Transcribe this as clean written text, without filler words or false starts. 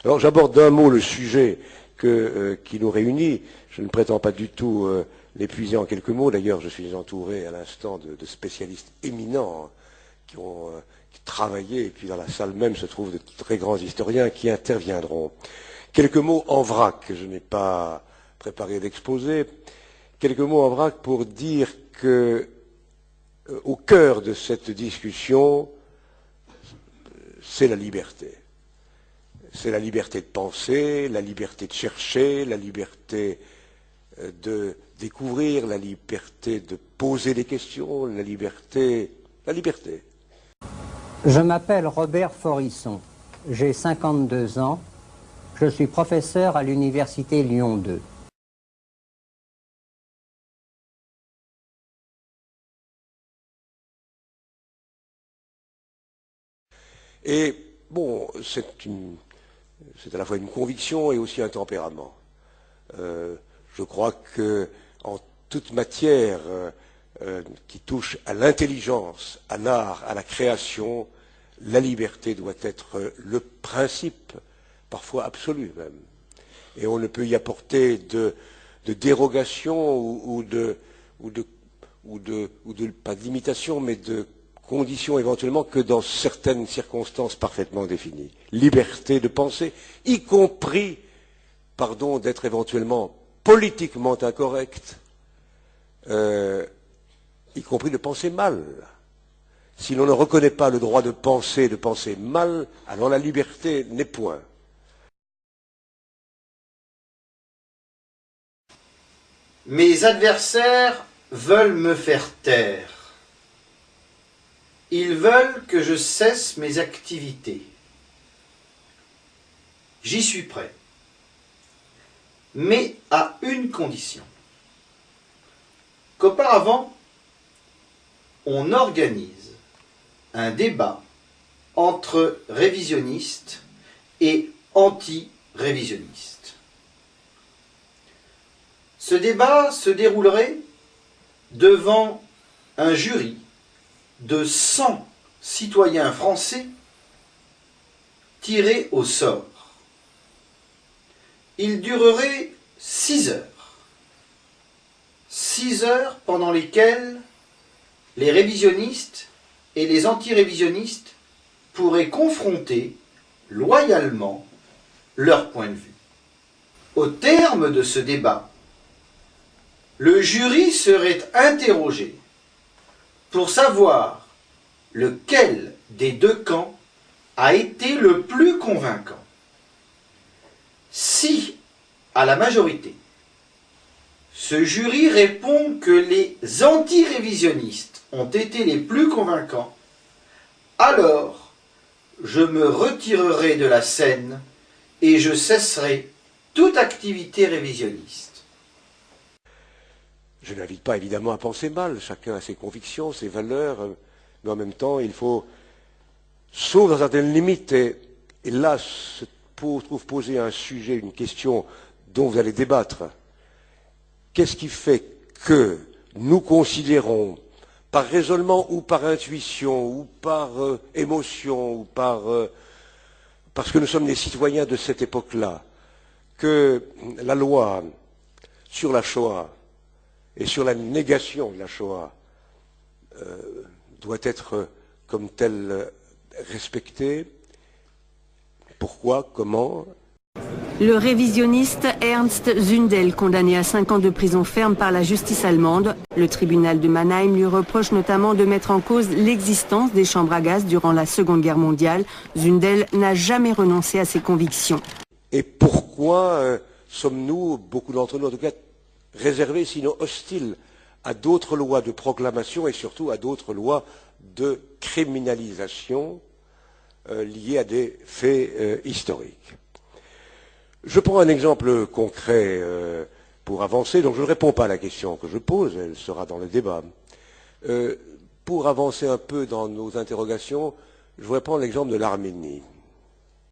Alors j'aborde d'un mot le sujet qui nous réunit. Je ne prétends pas du tout l'épuiser en quelques mots. D'ailleurs, je suis entouré à l'instant de spécialistes éminents qui ont travaillé, et puis dans la salle même se trouvent de très grands historiens qui interviendront. Quelques mots en vrac, je n'ai pas préparé d'exposé. Quelques mots en vrac pour dire que au cœur de cette discussion, c'est la liberté. C'est la liberté de penser, la liberté de chercher, la liberté de découvrir, la liberté de poser des questions, la liberté. Je m'appelle Robert Forisson, j'ai 52 ans, je suis professeur à l'université Lyon 2. Et bon, c'est à la fois une conviction et aussi un tempérament. Je crois que en toute matière qui touche à l'intelligence, à l'art, à la création, la liberté doit être le principe, parfois absolu même. Et on ne peut y apporter de dérogation ou pas d'imitation, mais de conditions éventuellement que dans certaines circonstances parfaitement définies. Liberté de penser, y compris, pardon, d'être éventuellement politiquement incorrect, y compris de penser mal. Si l'on ne reconnaît pas le droit de penser mal, alors la liberté n'est point. Mes adversaires veulent me faire taire. Ils veulent que je cesse mes activités. J'y suis prêt. Mais à une condition. Qu'auparavant, on organise un débat entre révisionnistes et anti-révisionnistes. Ce débat se déroulerait devant un jury de 100 citoyens français tirés au sort. Il durerait 6 heures. 6 heures pendant lesquelles les révisionnistes et les anti-révisionnistes pourraient confronter loyalement leur point de vue. Au terme de ce débat, le jury serait interrogé pour savoir lequel des deux camps a été le plus convaincant. Si, à la majorité, ce jury répond que les anti-révisionnistes ont été les plus convaincants, alors je me retirerai de la scène et je cesserai toute activité révisionniste. Je n'invite pas évidemment à penser mal, chacun a ses convictions, ses valeurs, mais en même temps il faut, sauf dans certaines limites, et là se trouve poser un sujet, une question dont vous allez débattre. Qu'est-ce qui fait que nous considérons, par raisonnement ou par intuition, ou par émotion, ou parce que nous sommes des citoyens de cette époque-là, que la loi sur la Shoah et sur la négation de la Shoah doit être comme telle respectée? Pourquoi? Comment? Le révisionniste Ernst Zundel, condamné à 5 ans de prison ferme par la justice allemande. Le tribunal de Mannheim lui reproche notamment de mettre en cause l'existence des chambres à gaz durant la Seconde Guerre mondiale. Zundel n'a jamais renoncé à ses convictions. Et pourquoi sommes-nous, beaucoup d'entre nous en tout cas, réservés, sinon hostiles, à d'autres lois de proclamation et surtout à d'autres lois de criminalisation liées à des faits historiques? Je prends un exemple concret pour avancer, donc je ne réponds pas à la question que je pose, elle sera dans le débat. Pour avancer un peu dans nos interrogations, je voudrais prendre l'exemple de l'Arménie.